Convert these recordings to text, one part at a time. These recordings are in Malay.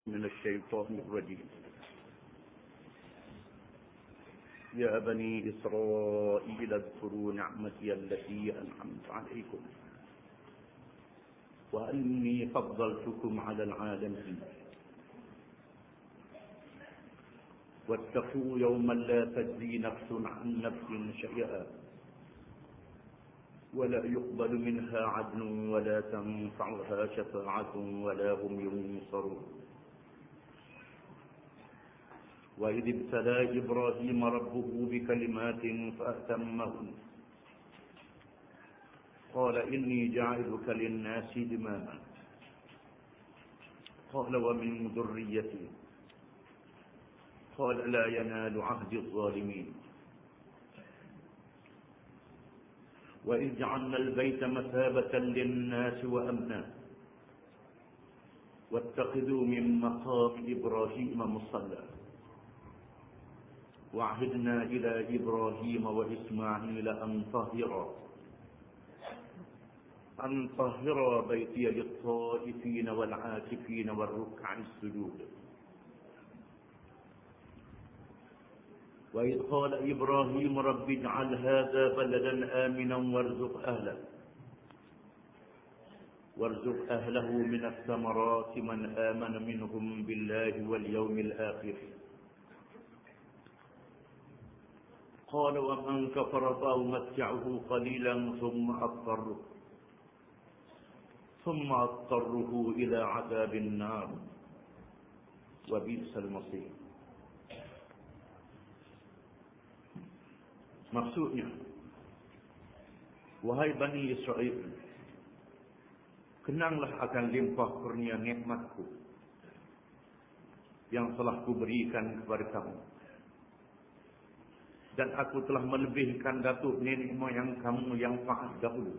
من الشيطان الرجيم. يا بني إسرائيل اذكروا نعمتي التي أنعمت عليكم وأني فضلتكم على العالمين واتقوا يوما لا تجزي نفس عن نفس شيئا ولا يقبل منها عدل ولا تنفعها شفاعة ولا هم ينصرون. وإذ ابتلى إبراهيم ربه بكلمات فأتمهن قال إني جاعلك للناس إماما قال ومن ذريتي قال لا ينال عهد الظالمين. وإذ جعلنا البيت مثابة للناس وأمنا واتخذوا من مقام إبراهيم مصلى وعهدنا إلى إبراهيم وإسماعيل أن طهرا بيتي للطائفين والعاكفين والركع السجود. وإذ قال إبراهيم رب اجعل هذا بلدا آمنا وارزق أهله من الثمرات من آمن منهم بالله واليوم الآخر قال ومن كفر فأمتعه قليلا ثم أضطره إلى عذاب النار وبئس المصير. Maksudnya, wahai Bani Israel, kenanglah akan limpah kurnia nikmatku yang telah kuberikan kepada kamu. Dan aku telah melebihkan datuk nenek moyang kamu yang taat dahulu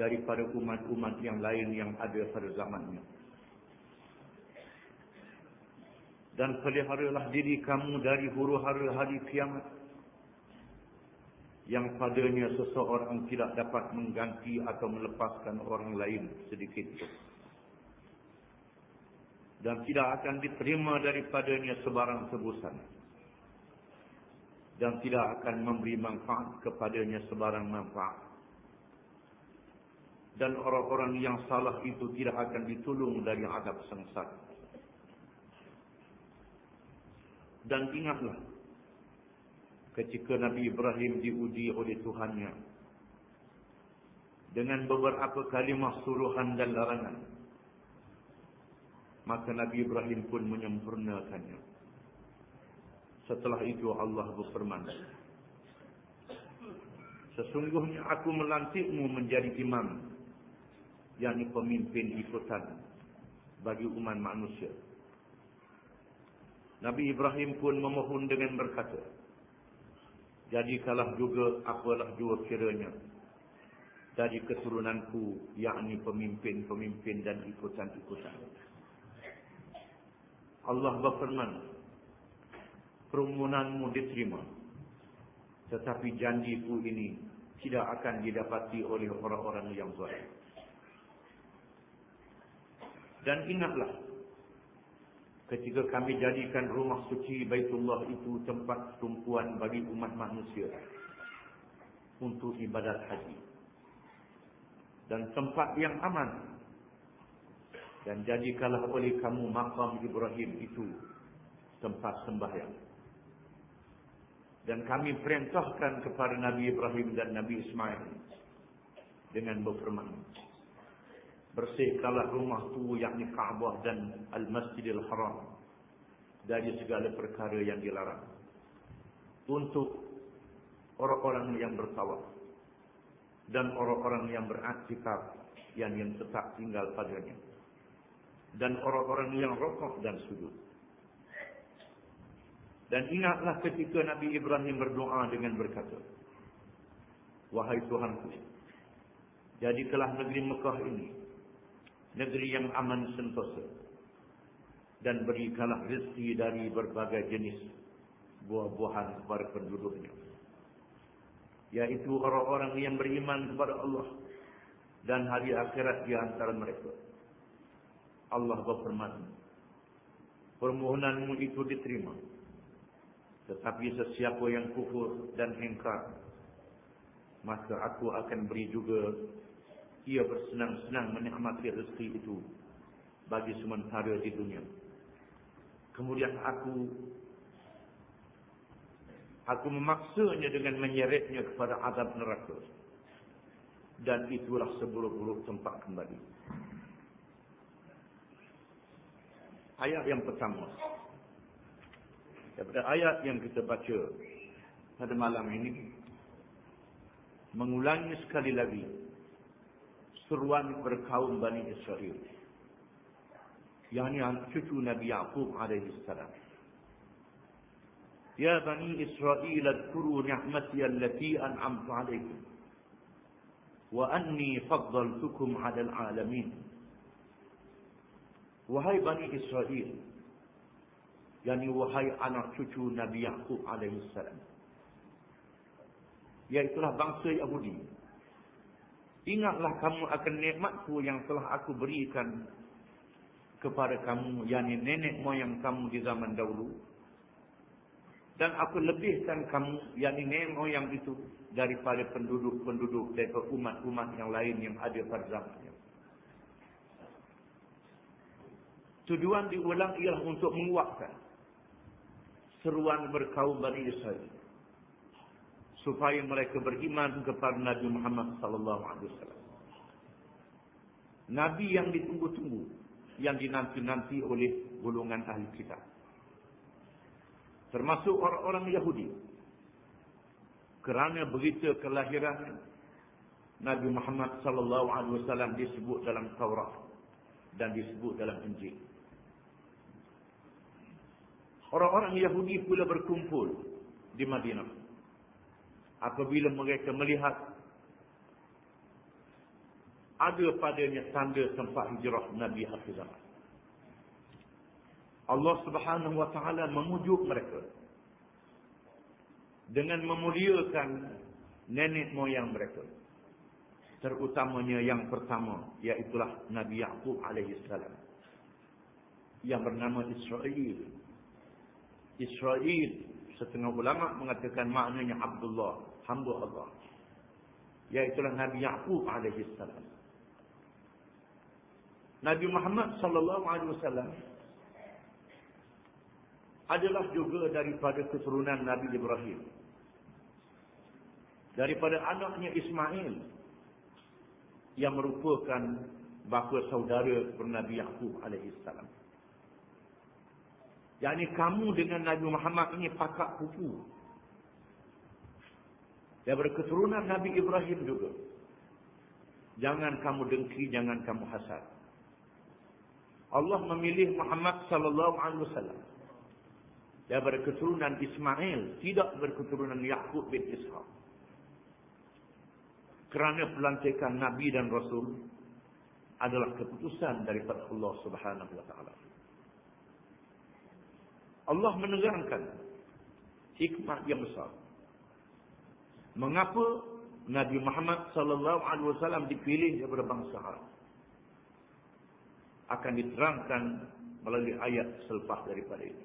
daripada umat-umat yang lain yang ada pada zamannya. Dan peliharalah diri kamu dari huru-hara hari kiamat yang padanya seseorang tidak dapat mengganti atau melepaskan orang lain sedikit pun. Dan tidak akan diterima daripadanya sebarang tebusan. Dan tidak akan memberi manfaat kepadanya sebarang manfaat. Dan orang-orang yang salah itu tidak akan ditolong dari azab sengsara. Dan ingatlah, ketika Nabi Ibrahim diuji oleh Tuhannya dengan beberapa kalimah suruhan dan larangan, maka Nabi Ibrahim pun menyempurnakannya. Setelah itu Allah berfirman, sesungguhnya aku melantikmu menjadi imam, yakni pemimpin ikutan bagi umat manusia. Nabi Ibrahim pun memohon dengan berkata, jadikanlah juga apalah jua kiranya dari keturunanku, yakni pemimpin-pemimpin dan ikutan-ikutan. Allah berfirman, permohonanmu diterima, tetapi janjiku ini tidak akan didapati oleh orang-orang yang zalim. Dan ingatlah, ketika kami jadikan rumah suci Baitullah itu tempat tumpuan bagi umat manusia untuk ibadat haji dan tempat yang aman, dan jadikanlah oleh kamu maqam Ibrahim itu tempat sembahyang. Dan kami perintahkan kepada Nabi Ibrahim dan Nabi Ismail dengan berfirman, bersihkanlah rumah itu, yakni Kaabah dan Al-Masjidil Haram, dari segala perkara yang dilarang, untuk orang-orang yang bertawaf dan orang-orang yang beraktikaf yang tetap tinggal padanya, dan orang-orang yang rukuk dan sujud. Dan ingatlah ketika Nabi Ibrahim berdoa dengan berkata, wahai Tuhanku, jadikanlah negeri Mekah ini negeri yang aman sentosa, dan berikanlah rezeki dari berbagai jenis buah-buahan kepada penduduknya, yaitu orang-orang yang beriman kepada Allah dan hari akhirat di antara mereka. Allah berfirman, permohonanmu itu diterima. Tetapi sesiapa yang kufur dan ingkar, maka aku akan beri juga ia bersenang-senang menikmati rezeki itu bagi sementara di dunia. Kemudian aku memaksanya dengan menyeretnya kepada azab neraka. Dan itulah seburuk-buruk tempat kembali. Ayat yang pertama, daripada ayat yang kita baca pada malam ini, mengulangi sekali lagi seruan berkaum Bani Israel, yakni cucu Nabi Yaqub alaihi salam. Ya Bani Israel, adkuru ni'mati allati an'amtu alaikum wa anni faddaltukum 'alal 'alamin. Wahai Bani Israel, yakni wahai anak cucu Nabi Yaqub alaihi salam, iaitulah bangsa Yahudi, ingatlah kamu akan nikmatku yang telah aku berikan kepada kamu, yakni nenek moyang kamu di zaman dahulu, dan aku lebihkan kamu, yakni nenek moyang itu, daripada penduduk-penduduk daripada umat-umat yang lain yang ada pada zamannya. Tujuan diulang ialah untuk menguatkan seruan berkaum Bani Israel, supaya mereka beriman kepada Nabi Muhammad sallallahu alaihi wasallam. Nabi yang ditunggu-tunggu, yang dinanti-nanti oleh golongan ahli kitab, termasuk orang-orang Yahudi. Kerana berita kelahiran Nabi Muhammad sallallahu alaihi wasallam disebut dalam Taurat dan disebut dalam Injil. Orang-orang Yahudi pula berkumpul di Madinah apabila mereka melihat ada padanya tanda tempat hijrah Nabi akhir zaman. Allah Subhanahu wa taala memujuk mereka dengan memuliakan nenek moyang mereka, terutamanya yang pertama, iaitulah Nabi Yaqub alaihi salam, yang bernama Israel. Israel, setengah ulama mengatakan maknanya Abdullah, hamba Allah, iaitulah Nabi Yaqub alaihi salam. Nabi Muhammad sallallahu alaihi wasallam adalah juga daripada keturunan Nabi Ibrahim, daripada anaknya Ismail, yang merupakan bapa saudara Nabi Yaqub alaihi salam. Yakni kamu dengan Nabi Muhammad ini pakak pupu, daripada keturunan Nabi Ibrahim juga. Jangan kamu dengki, jangan kamu hasad. Allah memilih Muhammad sallallahu alaihi wasallam daripada keturunan Ismail, tidak berketurunan Yaqub bin Ishaq. Kerana pelantikan Nabi dan Rasul adalah keputusan daripada Allah Subhanahu wa taala. Allah menerangkan hikmah yang besar. Mengapa Nabi Muhammad sallallahu alaihi wasallam dipilih daripada bangsa Arab? Akan diterangkan melalui ayat selepas daripada ini.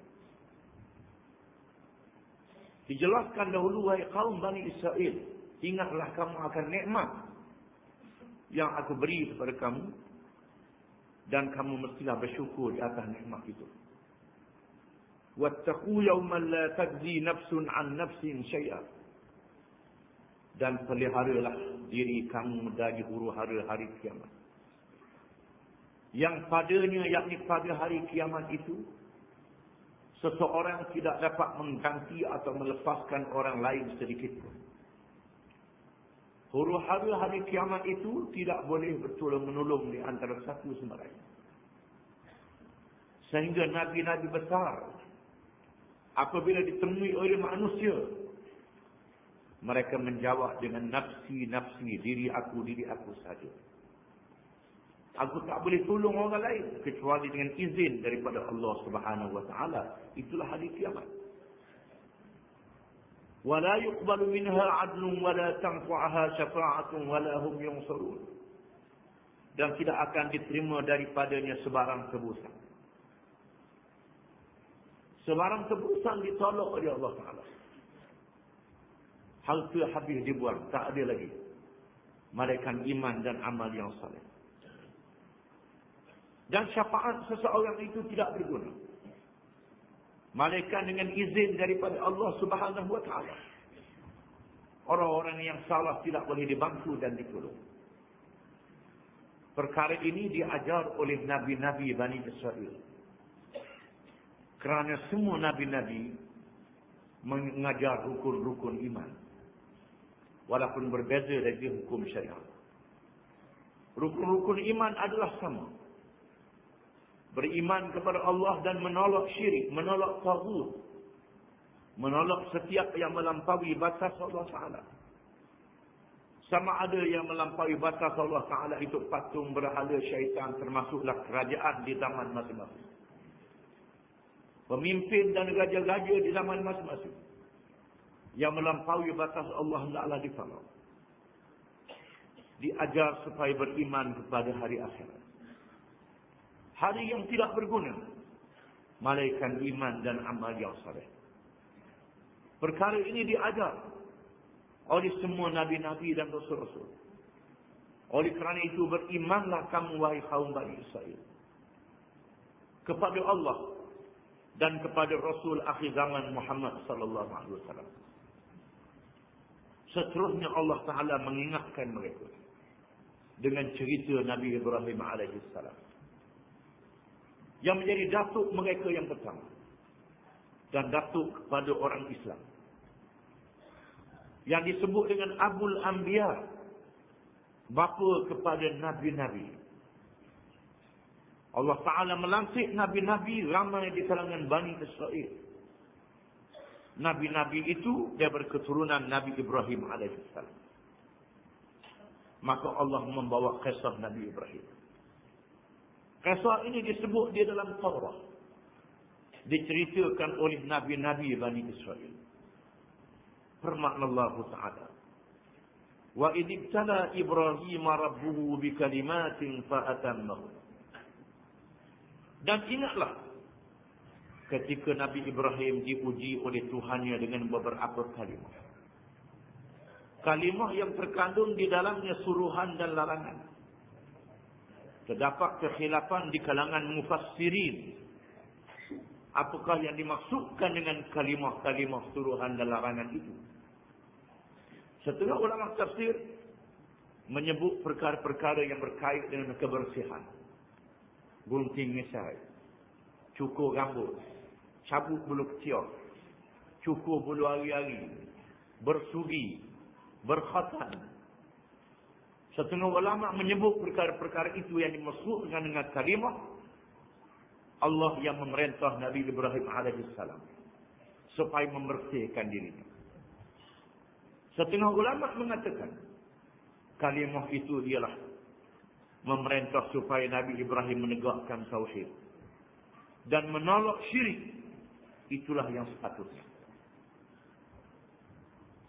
Dijelaskan dahulu, wahai kaum Bani Israel, ingatlah kamu akan nikmat yang aku beri kepada kamu, dan kamu mestilah bersyukur di atas nikmat itu. Wattaqu yawman la tajzi nafsun an nafsin syai'a. Dan peliharalah diri kamu dari huru-hara hari kiamat, yang padanya, yakni pada hari kiamat itu, seseorang tidak dapat mengganti atau melepaskan orang lain sedikit pun. Huru-hara hari kiamat itu tidak boleh bertolong-menolong di antara satu sama lain. Sehingga nabi-nabi besar, apabila ditemui oleh manusia, mereka menjawab dengan nafsi-nafsi, diri aku saja. Aku tak boleh tolong orang lain kecuali dengan izin daripada Allah Subhanahu wa taala. Itulah hari kiamat. Wala yuqbalu minha 'adlun wala tanfa'uha syafa'atun wala hum yunsarun. dan tidak akan diterima daripadanya sebarang tebusan. Sebarang tebusan ditolak oleh Allah Ta'ala. Harta habis dibuang, tak ada lagi. Malaikat iman dan amal yang saleh. Dan syafaat seseorang itu tidak berguna. Malaikat dengan izin daripada Allah Subhanahu Wa Ta'ala. Orang-orang yang salah tidak boleh dibantu dan ditolong. Perkara ini diajar oleh Nabi-Nabi Bani Israel. Kerana semua Nabi-Nabi mengajar rukun-rukun iman. Walaupun berbeza dari hukum syariat. Rukun-rukun iman adalah sama. Beriman kepada Allah dan menolak syirik, menolak taghut. Menolak setiap yang melampaui batas Allah Ta'ala. Sama ada yang melampaui batas Allah Ta'ala itu patung, berhala, syaitan, termasuklah kerajaan di zaman masing-masing. Pemimpin dan raja-raja di zaman masing-masing. Yang melampaui batas Allah Ta'ala ditolak. Diajar supaya beriman kepada hari akhirat. Hari yang tidak berguna. Malaikat iman dan amal yang saleh. Perkara ini diajar oleh semua Nabi-Nabi dan Rasul-Rasul. Oleh kerana itu berimanlah kamu wahai kaum Bani Israel. Kepada Allah dan kepada Rasul akhir zaman Muhammad sallallahu alaihi wasallam. Seterusnya Allah Ta'ala mengingatkan mereka dengan cerita Nabi Ibrahim alaihissalam. Yang menjadi datuk mereka yang pertama. Dan datuk kepada orang Islam. Yang disebut dengan Abul Anbiya. Bapa kepada Nabi-Nabi. Allah Ta'ala melantik Nabi-Nabi ramai di kalangan Bani Israel. Nabi-Nabi itu dia berketurunan Nabi Ibrahim alaihissalam. Maka Allah membawa kisah Nabi Ibrahim. Kisah ini disebut di dalam Taurat. Diceritakan oleh Nabi-Nabi Bani Israel. Firman Allah Ta'ala. Wa idibtala Ibrahim rabbuhu bikalimatin fa'atammahu. Dan ingatlah ketika Nabi Ibrahim diuji oleh Tuhannya dengan beberapa kalimah. Kalimah yang terkandung di dalamnya suruhan dan larangan. Terdapat kekhilafan di kalangan mufassirin. Apakah yang dimaksudkan dengan kalimah-kalimah suruhan dan larangan itu? Setengah ulama tafsir menyebut perkara-perkara yang berkait dengan kebersihan. Gunting ngesai, cukur rambut, cabut bulu ketiak, cukur bulu ari-ari, bersugi, berkhatan. Setengah ulama menyebut perkara-perkara itu yang dimaksudkan dengan kalimah Allah yang memerintah Nabi Ibrahim alaihissalam supaya membersihkan dirinya. Setengah ulama mengatakan kalimah itu ialah memerintah supaya Nabi Ibrahim menegakkan tauhid dan menolak syirik. Itulah yang sepatutnya.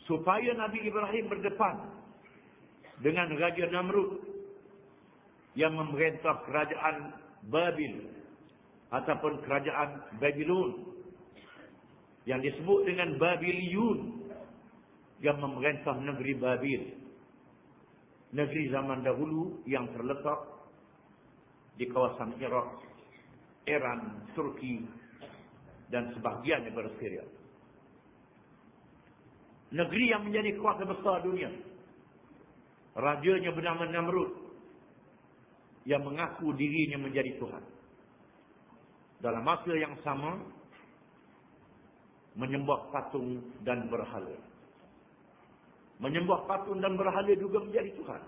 Supaya Nabi Ibrahim berdepan dengan Raja Namrud yang memerintah kerajaan Babil ataupun kerajaan Babylon yang disebut dengan Babiliyun yang memerintah negeri Babil, negeri zaman dahulu yang terletak di kawasan Iraq, Iran, Turki dan sebahagian negara Syria. Negeri yang menjadi kuasa besar dunia. Rajanya bernama Namrud yang mengaku dirinya menjadi Tuhan. Dalam masa yang sama menyembah patung dan berhala. Menyembah patung dan berhala juga menjadi Tuhan.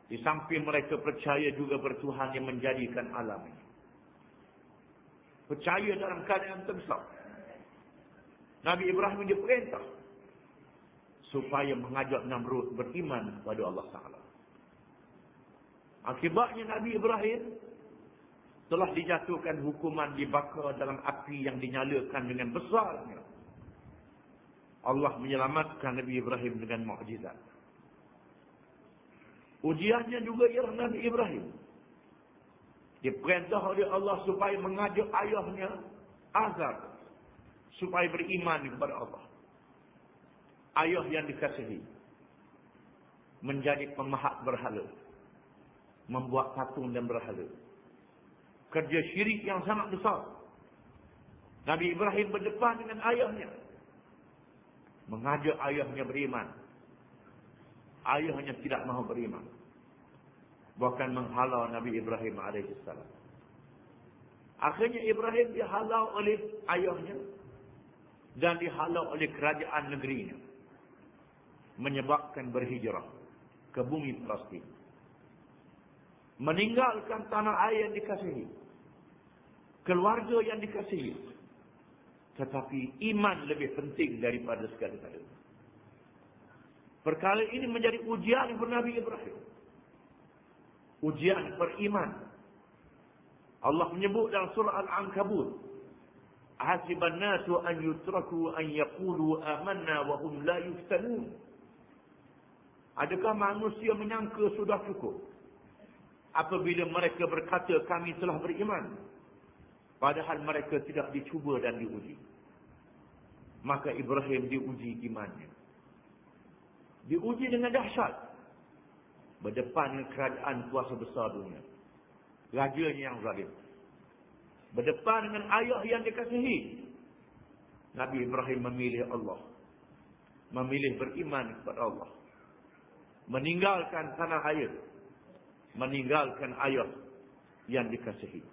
Di samping mereka percaya juga bertuhan yang menjadikan alam ini. Percaya dalam keadaan terbesar. Nabi Ibrahim diperintah supaya mengajak Namrud beriman kepada Allah Ta'ala. Akibatnya Nabi Ibrahim telah dijatuhkan hukuman dibakar dalam api yang dinyalakan dengan besarnya. Allah menyelamatkan Nabi Ibrahim dengan mukjizat. Ujiannya juga ialah Nabi Ibrahim. Diperintah oleh Allah supaya mengajak ayahnya Azar supaya beriman kepada Allah. Ayah yang dikasihi menjadi pemahat berhala, membuat patung dan berhala. Kerja syirik yang sangat besar. Nabi Ibrahim berdepan dengan ayahnya, mengajak ayahnya beriman. Ayahnya tidak mahu beriman, bahkan menghalau Nabi Ibrahim alaihissalam. Akhirnya Ibrahim dihalau oleh ayahnya dan dihalau oleh kerajaan negerinya, menyebabkan berhijrah ke bumi Palestin, meninggalkan tanah air yang dikasihi, keluarga yang dikasihi. Tetapi iman lebih penting daripada segala-galanya. Perkara ini menjadi ujian kepada Nabi Ibrahim. Ujian beriman. Allah menyebut dalam surah Al-Ankabut, "Hasiban nasu an yutraku an yaqulu amanna wa hum la yuftanun." Adakah manusia menyangka sudah cukup apabila mereka berkata kami telah beriman, padahal mereka tidak dicuba dan diuji? Maka Ibrahim diuji imannya. Diuji dengan dahsyat. Berdepan dengan kerajaan kuasa besar dunia, rajanya yang zalim. Berdepan dengan ayah yang dikasihi. Nabi Ibrahim memilih Allah, memilih beriman kepada Allah, meninggalkan tanah air, meninggalkan ayah yang dikasihi.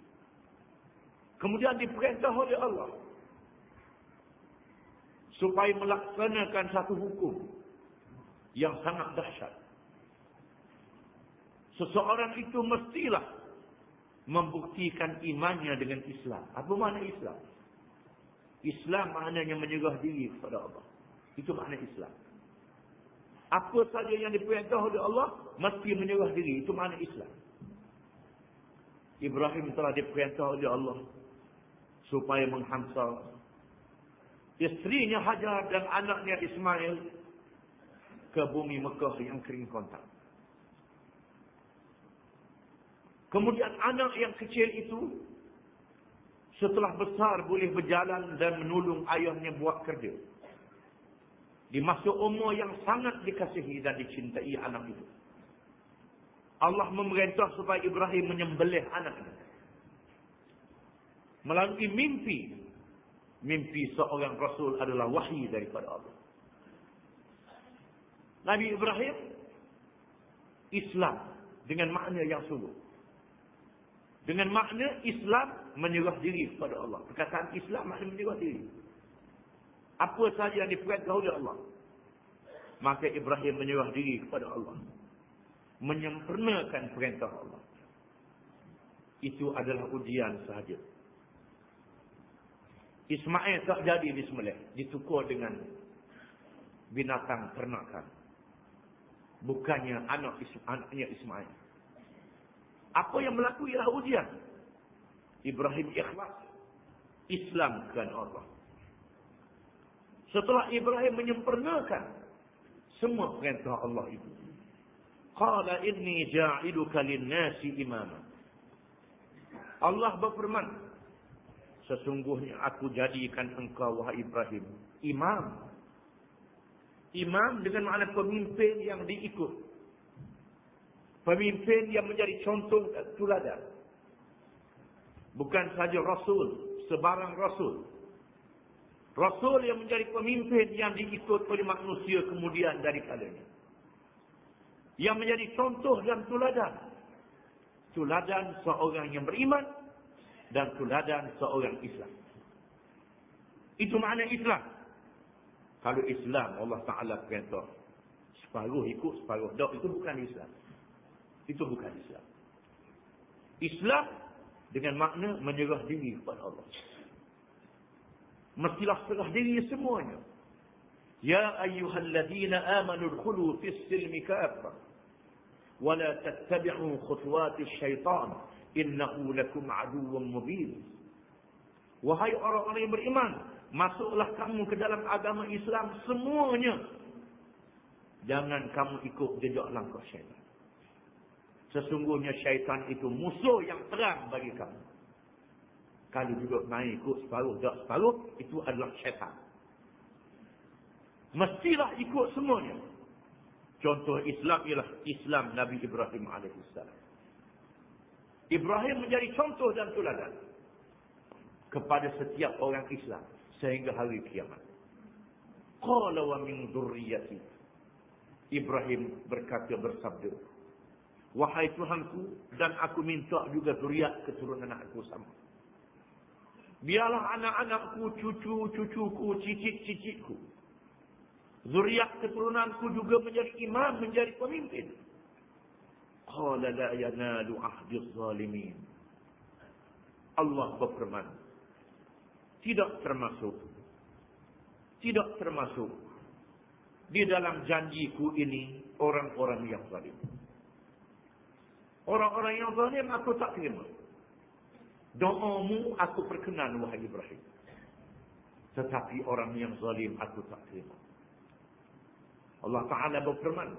Kemudian diperintah oleh Allah supaya melaksanakan satu hukum yang sangat dahsyat. Seseorang itu mestilah membuktikan imannya dengan Islam. Apa makna Islam? Islam maknanya menyerah diri kepada Allah. Itu makna Islam. Apa saja yang diperintah oleh Allah mesti menyerah diri. Itu makna Islam. Ibrahim telah diperintah oleh Allah supaya menghantar isterinya Hajar dan anaknya Ismail ke bumi Mekah yang kering kontak. Kemudian anak yang kecil itu setelah besar boleh berjalan dan menolong ayahnya buat kerja. Di masa umur yang sangat dikasihi dan dicintai anak itu, Allah memerintah supaya Ibrahim menyembelih anaknya. Melalui mimpi. Mimpi seorang Rasul adalah wahyu daripada Allah. Nabi Ibrahim Islam dengan makna yang sungguh. Dengan makna Islam menyerah diri kepada Allah. Perkataan Islam makna menyerah diri. Apa saja yang diperintah oleh Allah, maka Ibrahim menyerah diri kepada Allah, menyempurnakan perintah Allah. Itu adalah ujian sahaja. Ismail tak jadi disembelih, ditukar dengan binatang ternakan. Bukannya anaknya Ismail. Apa yang berlaku ialah ujian. Ibrahim ikhlas, Islamkan Allah. Setelah Ibrahim menyempurnakan semua perintah Allah itu, qala inni ja'iluka lin-nasi imama. Allah berfirman, sesungguhnya aku jadikan engkau wahai Ibrahim imam. Imam dengan makna pemimpin yang diikut. Pemimpin yang menjadi contoh dan teladan. Bukan saja Rasul, sebarang Rasul. Rasul yang menjadi pemimpin yang diikut oleh manusia kemudian daripadanya. Yang menjadi contoh dan teladan. Teladan seorang yang beriman dan teladan seorang Islam. Itu makna Islam. Kalau Islam Allah Ta'ala perintah separuh ikut, separuh tak, itu bukan Islam. Itu bukan Islam. Islam dengan makna menyerah diri kepada Allah. Mestilah serah diri semuanya. Ya ayyuhalladzina amanu udkhulu fis silmi kaffah wa la tattabi'u khutuwatis syaitan innahu lakum aduwwun mubin. Wahai orang-orang yang beriman, masuklah kamu ke dalam agama Islam semuanya. Jangan kamu ikut jejak langkah syaitan. Sesungguhnya syaitan itu musuh yang terang bagi kamu. Kalau duduk main ikut separuh, tak separuh, itu adalah syaitan. Mestilah ikut semuanya. Contoh Islam ialah Islam Nabi Ibrahim AS. Ibrahim menjadi contoh dan teladan kepada setiap orang Islam sehingga hari kiamat. Qala wa min dzurriyyati. Ibrahim berkata, bersabda, wahai Tuhanku, dan aku minta juga zuriat keturunan aku sama. Biarlah anak-anakku, cucu-cucuku, cicit-cicitku, zuriat keturunanku juga menjadi imam, menjadi pemimpin. Qala la yanalu ahdi zalimin. Allah berfirman, tidak termasuk di dalam janjiku ini orang-orang yang zalim. Orang-orang yang zalim aku tak terima. Doamu aku perkenan, wahai Ibrahim. Tetapi orang yang zalim aku tak terima. Allah Ta'ala berfirman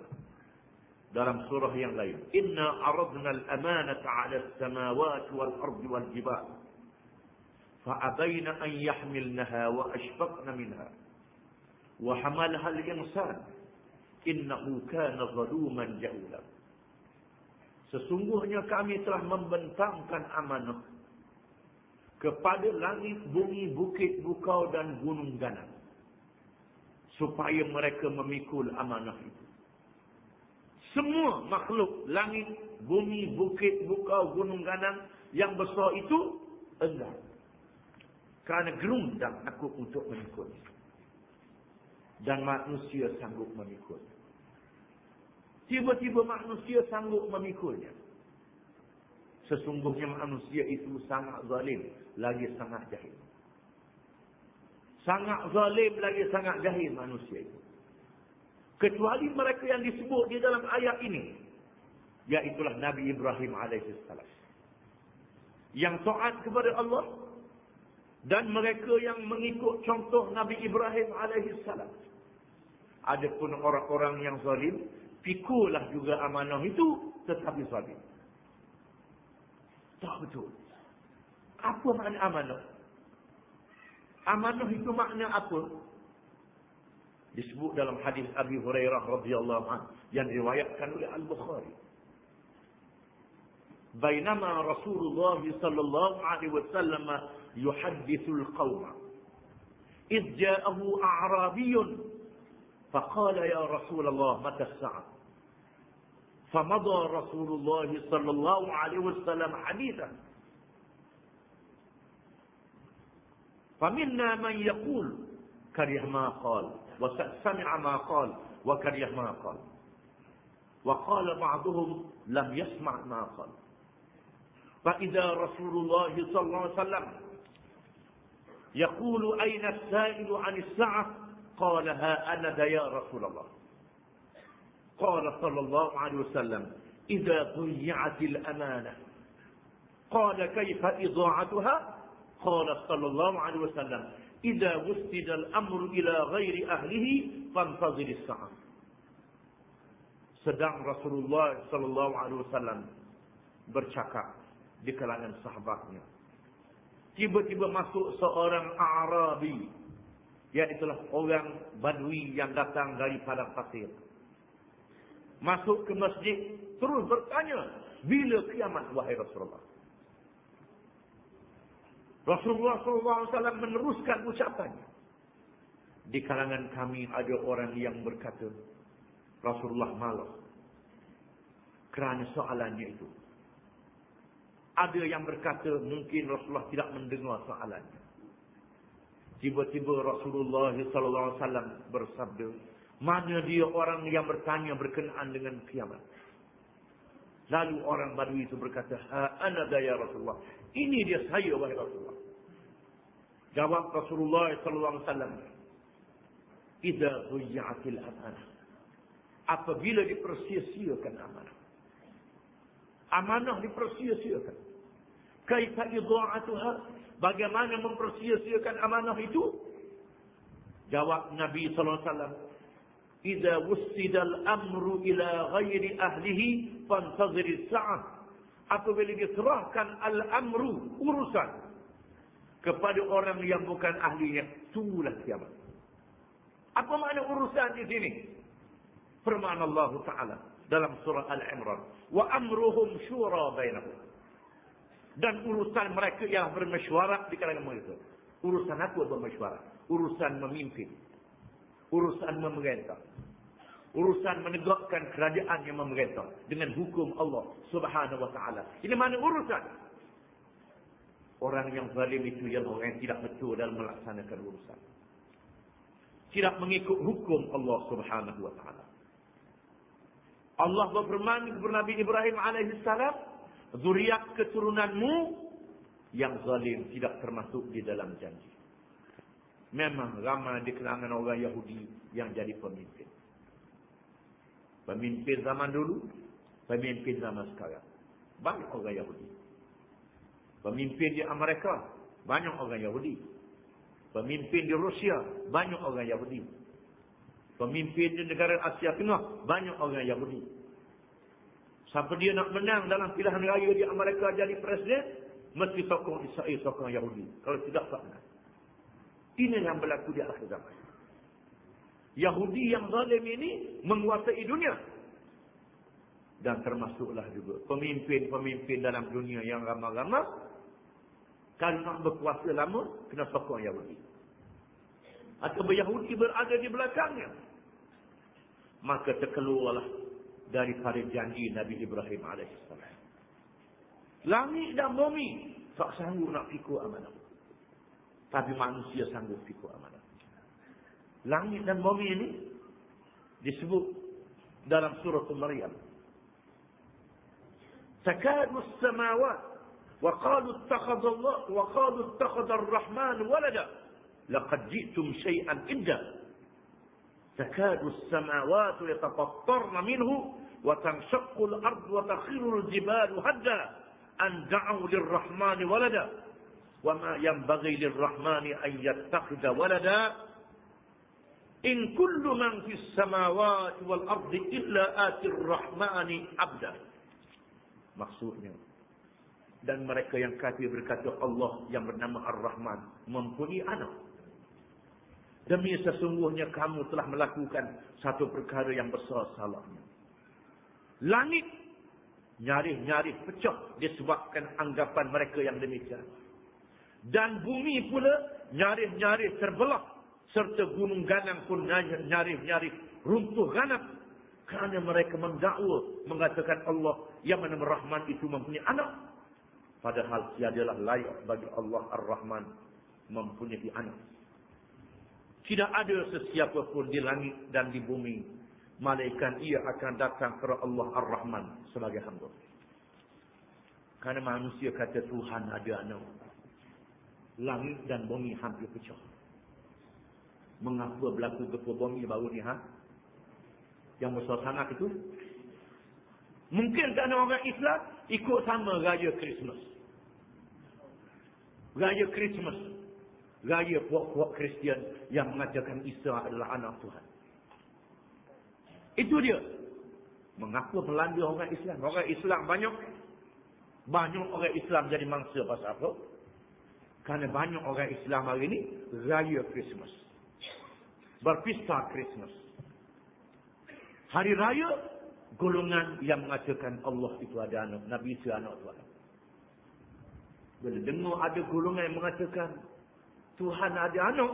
dalam surah yang lain, Inna aradna al-amanata 'ala as-samawati wal-ardi wal-jibal fa'abayna an yahmilnaha wa ashfaqna minha wa hamalaha al-insan innahu kana zaluman jahula. Sesungguhnya kami telah membentangkan amanah kepada langit, bumi, bukit, bukau dan gunung ganang supaya mereka memikul amanah itu. Semua makhluk langit, bumi, bukit, bukau, gunung ganang yang besar itu enggan. Kerana gerundang aku untuk memikul. Dan manusia sanggup memikul. Tiba-tiba manusia sanggup memikulnya. Sesungguhnya manusia itu sangat zalim, lagi sangat jahil. Sangat zalim, lagi sangat jahil manusia itu. Kecuali mereka yang disebut di dalam ayat ini, iaitulah Nabi Ibrahim AS, yang taat kepada Allah, dan mereka yang mengikut contoh Nabi Ibrahim AS. Adapun orang-orang yang zalim, pikulah juga amanah itu, tetapi zalim. Tak betul. Apa makna amanah? Amanah itu makna apa? Disebut dalam hadis Abi Hurairah radhiyallahu anhu yang diriwayatkan oleh Al-Bukhari. Bainama Rasulullah sallallahu alaihi wasallam yuhadditsul qauma idh ja'ahu a'rabiyyun faqala ya Rasulullah mata as-sa'ah. فمضى رسول الله صلى الله عليه وسلم حديثا فمنا من يقول كره ما قال وسمع ما قال وكره ما قال وقال بعضهم لم يسمع ما قال فإذا رسول الله صلى الله عليه وسلم يقول أين السائل عن الساعة قال ها أنا ذا يا رسول الله قال صلى الله عليه وسلم إذا ضيعت الأمانة قال كيف إضاعتها قال صلى الله عليه وسلم إذا وسد الأمر إلى غير أهله فانتظر الساعة. Sedang Rasulullah sallallahu alaihi wasallam bercakap di kalangan sahabatnya, tiba-tiba masuk seorang Arabi, iaitulah orang Badui yang datang dari padang pasir. Masuk ke masjid, terus bertanya, bila kiamat wahai Rasulullah? Rasulullah SAW meneruskan ucapannya. Di kalangan kami ada orang yang berkata, Rasulullah malas kerana soalannya itu. Ada yang berkata, mungkin Rasulullah tidak mendengar soalannya. Tiba-tiba Rasulullah SAW bersabda, mana dia orang yang bertanya berkenaan dengan kiamat? Lalu orang Badui itu berkata, ha ana ya Rasulullah. Ini dia saya wahai Rasulullah. Jawab Rasulullah sallallahu alaihi wasallam, idza dhiya'atil amanah. Apabila dipersia-siakan amanah. Amanah dipersia-siakan. Kaifa idha'atuha? Bagaimana mempersia-siakan amanah itu? Jawab Nabi sallallahu alaihi wasallam, idza wussida al-amru ila ghairi ahlihi fantazir as-sa'ah. Apabila diserahkan al-amru, urusan, kepada orang yang bukan ahlinya, tunggulah kiamat. Apa makna urusan di sini? Firman Allah Ta'ala dalam surah Al-Imran, wa amruhum syura bainahum. Dan urusan mereka yang bermesyuarat di kalangan mereka. Urusan apa bermesyuarat? Urusan memimpin, urusan memerintah, urusan menegakkan kerajaan yang memerintah dengan hukum Allah Subhanahu wa Ta'ala. Ini mana urusan? Orang yang zalim itu ialah orang yang tidak betul dalam melaksanakan urusan, tidak mengikut hukum Allah Subhanahu wa Ta'ala. Allah berfirman kepada Nabi Ibrahim alaihissalam, zuriat keturunanmu yang zalim tidak termasuk di dalam janji. Memang ramai di kalangan orang Yahudi yang jadi pemimpin. Pemimpin zaman dulu, pemimpin zaman sekarang. Banyak orang Yahudi. Pemimpin di Amerika, banyak orang Yahudi. Pemimpin di Rusia, banyak orang Yahudi. Pemimpin di negara Asia Tengah, banyak orang Yahudi. Sampai dia nak menang dalam pilihan raya di Amerika jadi presiden, mesti sokong Israel, sokong Yahudi. Kalau tidak, tak menang. Ini yang berlaku di akhir zaman. Yahudi yang zalim ini menguasai dunia. Dan termasuklah juga pemimpin-pemimpin dalam dunia yang ramai-ramai, kalau nak berkuasa lama, kena sokong Yahudi. Atau Yahudi berada di belakangnya. Maka terkeluarlah daripada janji Nabi Ibrahim AS. Langit dan bumi tak sanggup nak pikul amanah. Tapi manusia sanggup pikul amanah. Langit dan bumi ini disebut dalam surah Maryam. Takadu as-samawat wa qalu ittakhadha Allah wa qalu ittakhadha ar-rahman walada laqad ji'tum shay'an idda. Takadu as-samawat yatafattarna minhu wa tanshaqqu al-ardu wa takhiru al-jibalu hadda an da'u lir-rahmani walada wa ma yanbaghi lir-rahmani an yattakhidha walada in kullu man fis samawati wal ardi illa atir rahmani abda. Maksudnya, dan mereka yang kafir berkata Allah yang bernama Ar-Rahman mempunyai anak. Demi sesungguhnya kamu telah melakukan satu perkara yang besar salahnya. Langit nyaris-nyaris pecah disebabkan anggapan mereka yang demikian. Dan bumi pula nyaris-nyaris terbelah, serta gunung ganang pun nyaris-nyaris runtuh ganap. Kerana mereka mendakwa, mengatakan Allah yang bernama Rahman itu mempunyai anak. Padahal tiadalah layak bagi Allah Ar-Rahman mempunyai anak. Tidak ada sesiapa pun di langit dan di bumi, malaikat ia akan datang kepada Allah Ar-Rahman sebagai hamba. Kerana manusia kata Tuhan ada anak. Langit dan bumi hampir pecah. Mengapa berlaku gempa bumi baru ni yang besar sangat itu? Mungkin kerana orang Islam ikut sama raya Christmas. Raya Christmas, raya puak-puak Kristian yang mengatakan Isa adalah anak Tuhan. Itu dia. Mengapa melanda orang Islam? Orang Islam banyak orang Islam jadi mangsa pasal apa? Kerana banyak orang Islam hari ini raya Christmas, berpesta Christmas. Hari raya, golongan yang mengatakan Allah itu ada anak, Nabi itu anak Tuhan. Bila dengar ada golongan yang mengatakan Tuhan ada anak,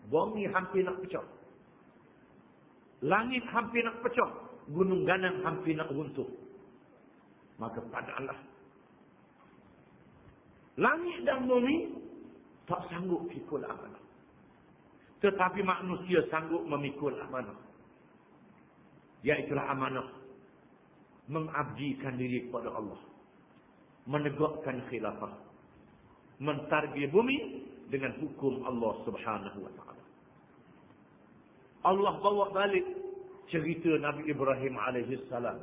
bumi hampir nak pecah. Langit hampir nak pecah. Gunung ganang hampir nak runtuh. Maka padahlah langit dan bumi tak sanggup pikul amanah. Tetapi manusia sanggup memikul amanah. Iaitulah amanah mengabdikan diri kepada Allah, menegakkan khilafah, mentarbiah bumi dengan hukum Allah Subhanahu wa Ta'ala. Allah bawa balik cerita Nabi Ibrahim alaihissalam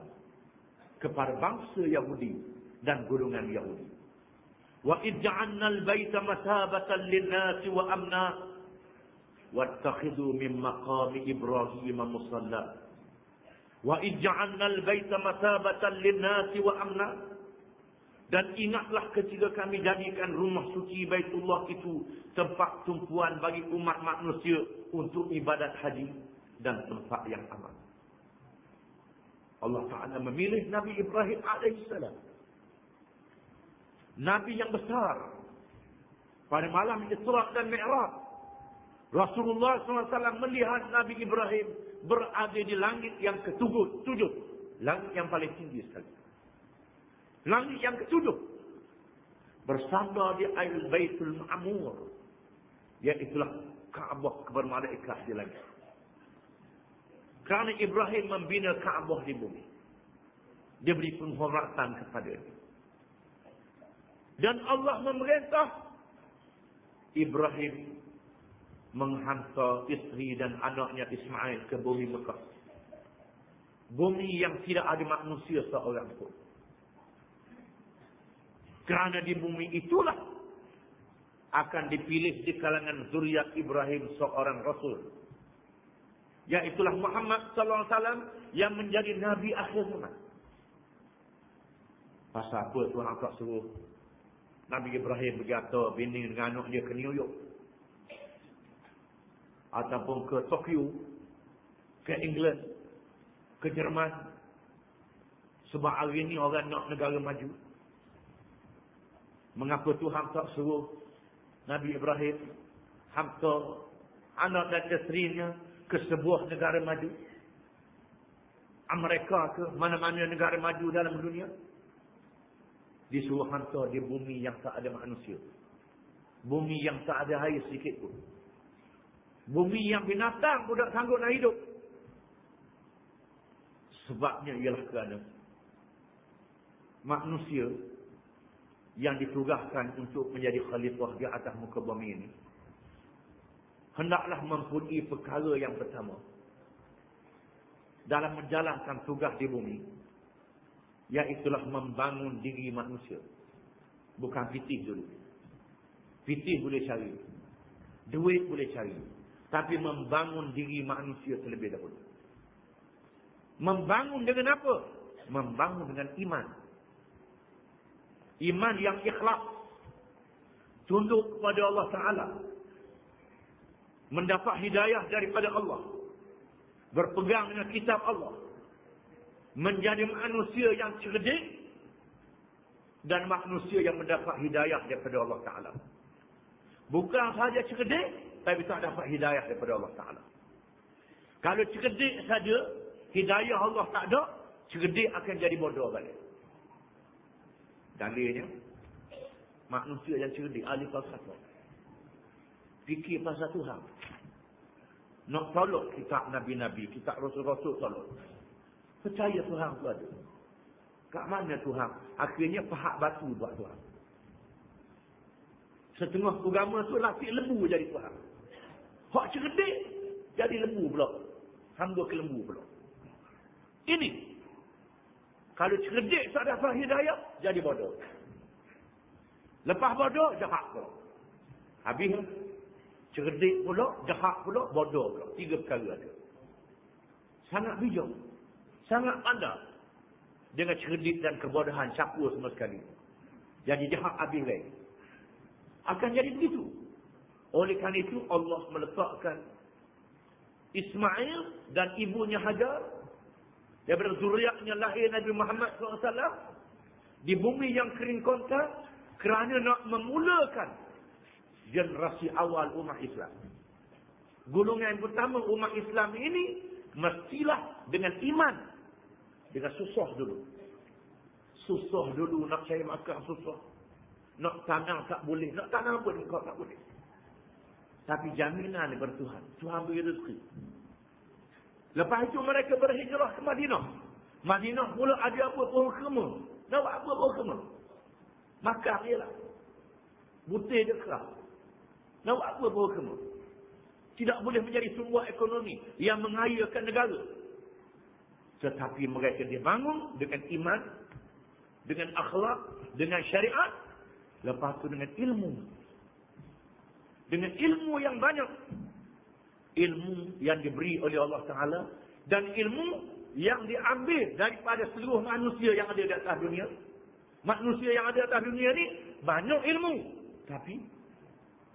kepada bangsa Yahudi dan golongan Yahudi. Wa idh ja'alna al-baita mathabatan lin-nasi wa amna wattakhidhu min maqami Ibrahim musalla wa ij'alna al-baita mathabatan lin-nasi wa amna. Dan ingatlah ketika kami jadikan rumah suci Baitullah itu tempat tumpuan bagi umat manusia untuk ibadat haji dan tempat yang aman. Allah Ta'ala memilih Nabi Ibrahim alaihissalam, Nabi yang besar. Pada malam Isra dan Mi'raj, Rasulullah SAW melihat Nabi Ibrahim berada di langit yang ketujuh, langit yang paling tinggi sekali. Langit yang ketujuh, bersandar di Al-Baitul Ma'mur, iaitulah Kaabah kepada malaikat di langit. Kerana Ibrahim membina Kaabah di bumi, dia beri penghormatan kepadanya. Dan Allah memerintah Ibrahim menghantar isteri dan anaknya Ismail ke bumi Mekah, bumi yang tidak ada manusia seorang pun. Kerana di bumi itulah akan dipilih di kalangan zuriat Ibrahim seorang Rasul, iaitulah Muhammad sallallahu alaihi wasallam yang menjadi Nabi akhir zaman. Pasal apa Tuhan tak suruh Nabi Ibrahim berkata bini dengan anak dia ke New York, ataupun ke Tokyo, ke England, ke Jerman? Sebab hari ini orang nak negara maju. Mengapa Tuhan tak suruh Nabi Ibrahim hantar anak dan isterinya ke sebuah negara maju? Amerika ke mana-mana negara maju dalam dunia? Disuruh hantar di bumi yang tak ada manusia. Bumi yang tak ada air sedikit pun. Bumi yang binatang pun tak sanggup nak hidup. Sebabnya ialah kerana manusia yang ditugaskan untuk menjadi khalifah di atas muka bumi ini hendaklah mempunyai perkara yang pertama dalam menjalankan tugas di bumi, iaitulah membangun diri manusia. Bukan fitih dulu. Fitih boleh cari, duit boleh cari, tapi membangun diri manusia terlebih dahulu. Membangun dengan apa? Membangun dengan iman. Iman yang ikhlas, tunduk kepada Allah Ta'ala, mendapat hidayah daripada Allah, berpegang dengan kitab Allah, menjadi manusia yang cerdik, dan manusia yang mendapat hidayah daripada Allah Ta'ala. Bukan sahaja cerdik, tapi tak dapat hidayah daripada Allah Ta'ala. Kalau cerdik saja, hidayah Allah tak ada, cerdik akan jadi bodoh balik. Dalilnya, manusia yang cerdik, ahli falsafah, fikir pasal Tuhan, nak tolak kitab Nabi-Nabi, kitab Rasul-Rasul tolak. Percaya Tuhan tu ada. Kat mana Tuhan? Akhirnya pahat batu buat Tuhan. Setengah agama tu latih lembu jadi Tuhan. Hak cerdik jadi lembu pula. Hamba ke lembu pula. Ini. Kalau cerdik tak dapat hidayah, jadi bodoh. Lepas bodoh, jahat pula. Habis cerdik pula, jahat pula, bodoh pula. 3 perkara ada. Sangat bijak. Sangat pandai. Dengan cerdik dan kebodohan campur semua sekali. Jadi jahat habis lagi. Akan jadi begitu. Oleh kerana itu Allah meletakkan Ismail dan ibunya Hajar daripada zuriatnya lahir Nabi Muhammad SAW di bumi yang kering kontak kerana nak memulakan generasi awal umat Islam. Golongan pertama umat Islam ini mestilah dengan iman, dengan susah dulu. Susah dulu, nak cari makan susah. Nak tanam tak boleh, nak tanam pun kau tak boleh. Tapi jaminan daripada Tuhan. Tuhan beri rezeki. Lepas itu mereka berhijrah ke Madinah. Madinah pula ada apa? Pohon kurma. Nak buat apa pohon kurma? Makan je lah. Butir je keras. Nak buat apa pohon kurma? Tidak boleh menjadi sumber ekonomi yang mengayakan negara. Tetapi mereka dibangun dengan iman, dengan akhlak, dengan syariat. Lepas itu dengan ilmu. Dengan ilmu yang banyak. ilmu yang diberi oleh Allah Ta'ala dan ilmu yang diambil daripada seluruh manusia yang ada di atas dunia. Manusia yang ada di atas dunia ni banyak ilmu, tapi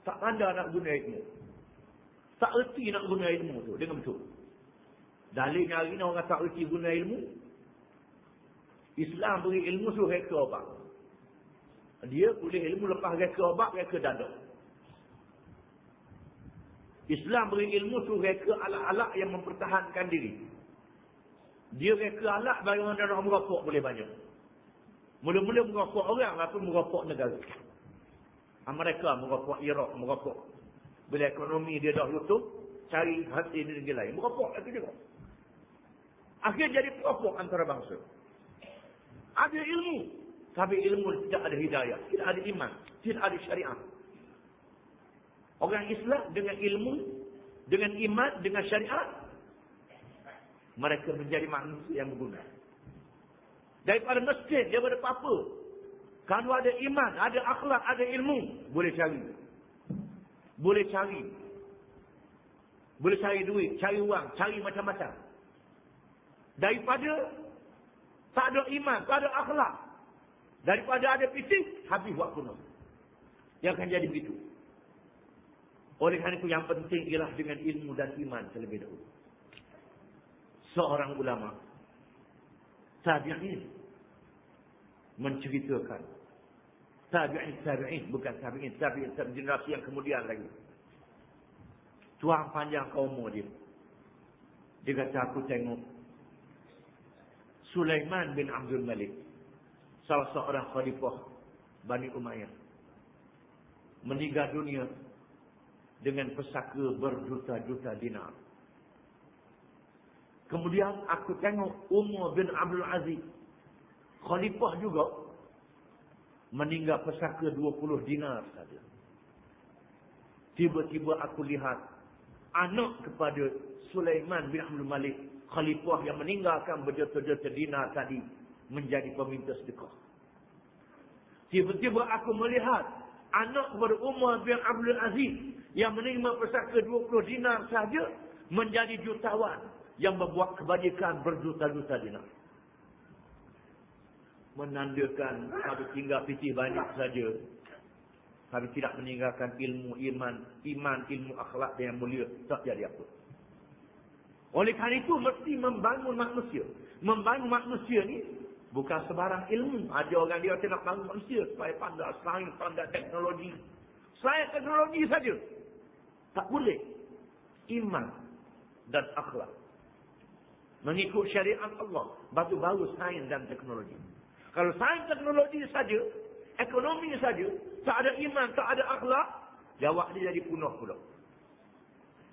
tak pandai nak guna ilmu. Tak erti nak guna ilmu tu dengan betul. Dalilnya hari ni orang tak erti guna ilmu. Islam beri ilmu suruh reka obat. Dia boleh ilmu lepas reka obat, reka dadah. Islam beri ilmu suruh reka alat-alat yang mempertahankan diri. Dia reka alat bagi orang nak merokok boleh banyak. Mula-mula merokok orang, apa merokok negara. Amerika merokok, Iraq merokok. Bila ekonomi dia dah lutut, cari hati negeri lain. Merokok lagi juga. Akhirnya jadi perokok antara bangsa. Ada ilmu. Tapi ilmu tidak ada hidayah. Tidak ada iman. Tidak ada syariah. Orang Islam dengan ilmu, dengan iman, dengan syariat, mereka menjadi manusia yang berguna. Daripada masjid, daripada apa-apa. Kalau ada iman, ada akhlak, ada ilmu, boleh cari. Boleh cari. Boleh cari duit, cari wang, cari macam-macam. Daripada tak ada iman, tak ada akhlak. Daripada ada fisik, habis waktu penuh. Yang akan jadi begitu. Oleh kerana itu yang penting ialah dengan ilmu dan iman terlebih dahulu. Seorang ulama tabi'in menceritakan, tabi'in bukan tabi'in generasi yang kemudian lagi. Tuang panjang umur dia. Dia kata, aku tengok Sulaiman bin Abdul Malik, salah seorang khalifah Bani Umayyah, meninggal dunia dengan pesaka berjuta-juta dinar. Kemudian aku tengok Umar bin Abdul Aziz, khalifah juga, meninggal pesaka 20 dinar saja. Tiba-tiba aku lihat anak kepada Sulaiman bin Abdul Malik, khalifah yang meninggalkan berjuta-juta dinar tadi, menjadi peminta sedekah. Tiba-tiba aku melihat anak kepada Umar bin Abdul Aziz yang menerima pesaka 20 dinar saja, menjadi jutawan yang membuat kebajikan berjuta-juta dinar. Menandakan kalau tinggal pitih banyak saja, tapi tidak meninggalkan ilmu iman, ilmu akhlak yang mulia, tak jadi apa. Oleh kerana itu mesti membangun manusia. Membangun manusia ni bukan sebarang ilmu. Ada orang dia nak bangun manusia supaya pandai sains, pandai teknologi. Sains teknologi saja tak boleh. Iman dan akhlak, mengikut syariat Allah, baru sains dan teknologi. Kalau sains teknologi saja, ekonomi saja, tak ada iman, tak ada akhlak, jawab dia jadi punah pula.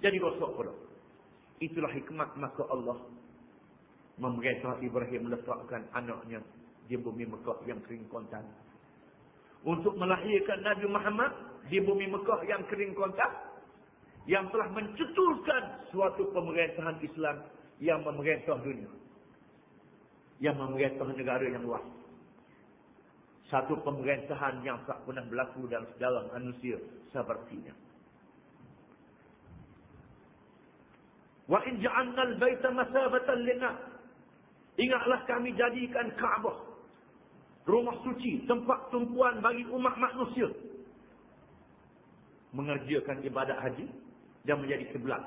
Jadi rosak pula. Itulah hikmat maka Allah memerintah Ibrahim meletakkan anaknya di bumi Mekah yang kering kontan, untuk melahirkan Nabi Muhammad di bumi Mekah yang kering kontan, yang telah mencetuskan suatu pemerintahan Islam yang memerintah dunia, yang memerintah negara yang luas. Satu pemerintahan yang tak pernah berlaku dalam sejarah manusia sepertinya. Wa in ja'alna al-baita masabatan lin-nas. Ingatlah kami jadikan Kaabah rumah suci, tempat tumpuan bagi umat manusia, mengerjakan ibadat haji dan menjadi kiblat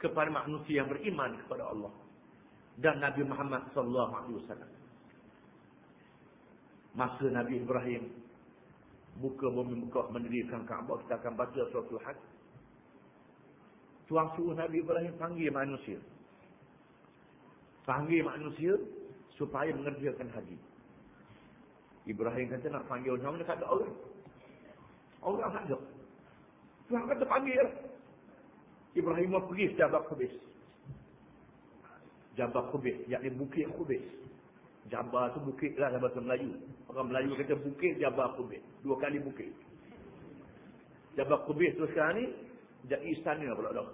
kepada manusia yang beriman kepada Allah dan Nabi Muhammad sallallahu alaihi wasallam. Masa Nabi Ibrahim buka bumi Mekah, mendirikan Kaabah, kita akan baca surah Al-Hajj. Tuhan suruh Nabi Ibrahim panggil manusia. Panggil manusia supaya mengerjakan haji. Ibrahim kata nak panggil orang, mana tak ada orang. Orang tak ada. Tuhan kata panggil. Ibrahim mau pergi Jabal Qubais. Jabal Qubais, yakni Bukit Qubais. Jabal tu bukit lah dalam bahasa Melayu. Orang Melayu kata bukit, Jabal Qubais. 2 kali bukit. Jabal Qubais tu sekarang ni jadi istana pula dah.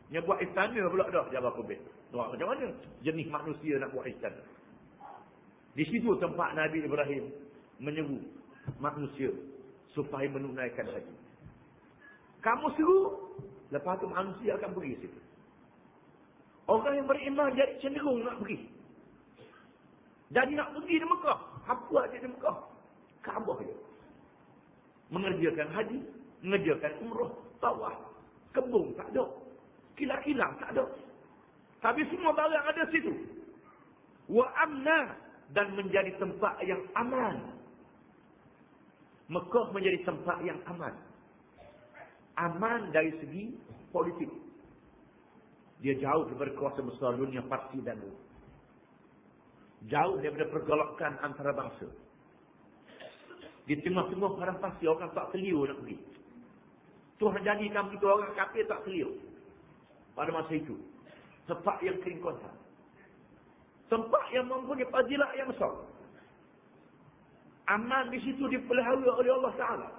Dia buat istana pula dah Jabal Qubais. Macam mana jenis manusia nak buat istana? Di situ tempat Nabi Ibrahim menyeru manusia supaya menunaikan haji. Kamu seru, Lepas tu manusia akan pergi situ. Orang yang beriman jadi cenderung nak pergi. Jadi nak pergi di Mekah. Apa aja di Mekah? Kaabah je. Mengerjakan haji, mengerjakan umrah, tawaf, kebun tak ada. Kilang-kilang tak ada. Tapi semua barang ada situ. Wa amna, dan menjadi tempat yang aman. Mekah menjadi tempat yang aman. Aman dari segi politik. Dia jauh daripada kuasa besar dunia Parsi dan Rom. Jauh daripada pergolakan antara bangsa. Di tengah-tengah padang pasir, orang tak seliu nak pergi. Tuhan jadikan begitu, orang kafir tak seliu pada masa itu. Tempat yang kering kotak. Tempat yang mempunyai fadilah yang besar. Aman di situ dipelihara oleh Allah Ta'ala.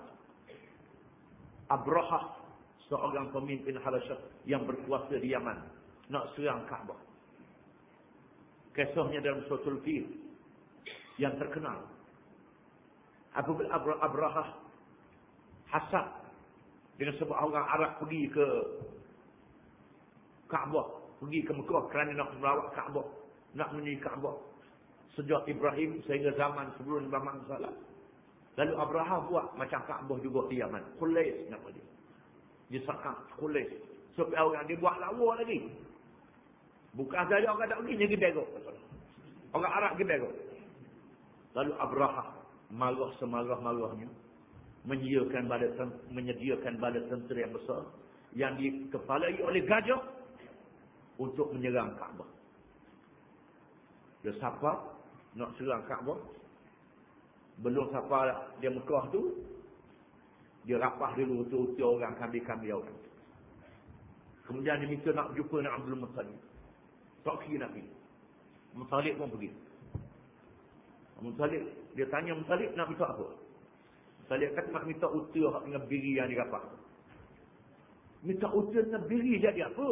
Abrahah, seorang pemimpin Habasyah yang berkuasa di Yaman, nak serang Kaabah. Kisahnya dalam Suratul Fil yang terkenal. Apabila Abrahah hasad dengan sebab orang Arab pergi ke Kaabah, pergi ke Mekah kerana nak melawat Kaabah, nak menyuai Kaabah sejak Ibrahim sehingga zaman sebelum Muhammad SAW. Lalu Abrahah buat macam Kaabah juga di Yaman. Khulais nama dia. Dia sakang Khulais. Supaya orang dia buat lawa lagi. Bukan saja orang tak pergi, dia pergi berok. Orang Arab pergi berok. Lalu Abrahah marah semarah-marahnya, menyediakan bala tentera yang besar yang dikepalai oleh gajah untuk menyerang Kaabah. Dia sapa nak serang Kaabah. Belum sapa dia Mekah tu, dia rapah dulu utur-utur orang, kambing-kambing orang. Kemudian dia minta nak jumpa dengan Abdul Muttalib. Tak kira nak pergi. Muttalib pun pergi. Muttalib, dia tanya Muttalib nak minta apa? Muttalib kata nak minta utur dengan biri yang dirapah. Minta utur dengan biri jadi apa?